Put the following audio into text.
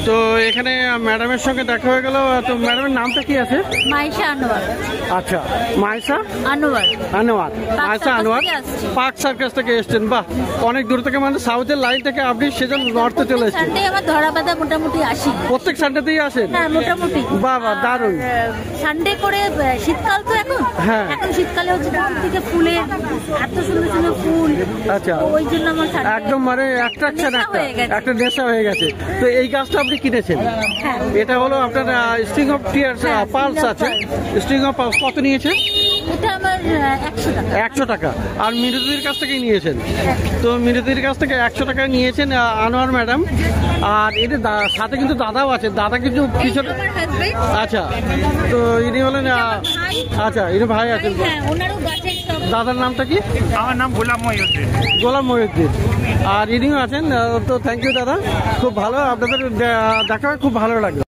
তো এখানে ম্যাডামের সঙ্গে দেখা হয়ে গেল। তো ম্যাডামের নামটা কি আছে? মাইশা আনোয়ার। আচ্ছা, মাইশা আনোয়ার। আনোয়ার, মাইশা আনোয়ার পার্ক সার্কাস থেকে এসছেন। বাহ, অনেক দূর থেকে, মানে সাউথের লাইন থেকে আপনি সেজন্য নর্থে চলে এসছেন। সানডে আমার ধরা বাঁধা মোটামুটি আসি। প্রত্যেক সানডেতেই আসেন? হ্যাঁ, মোটামুটি। বাহ বাহ, দারুণ। সানডে করে শীতকাল তো এখন। হ্যাঁ, এখন শীতকালে হচ্ছে থেকে ফুলের এত সুন্দর সুন্দর ফুল। আচ্ছা, ওই জন্য আমার একদম মানে অ্যাট্রাকশন, একটা নেশা হয়ে গেছে। তো এই গাছটা আপনি কিনেছেন? এটা হলো আপনার স্ট্রিং অফ টিয়ার্স পালস আছে। স্ট্রিং অফ পালস কত নিয়েছে? এটা আমার 100 টাকা। 100 টাকা। আর মিনতির কাছ থেকেই নিয়েছেন? তো মিনতির কাছ থেকে 100 টাকায় নিয়েছেন আনোয়ার ম্যাডাম। আর এর সাথে কিন্তু দাদাও আছে, দাদা কিন্তু পিছনে। আচ্ছা, তো ইনি হলেন, আচ্ছা ইনি ভাই আছেন। দাদার নামটা কি? আমার নাম গোলাম মহিউদ্দিন। গোলাম মহিউদ্দিন। আর ইনিও আছেন। তো থ্যাংক ইউ দাদা, খুব ভালো, আপনাদের দেখা খুব ভালো লাগলো।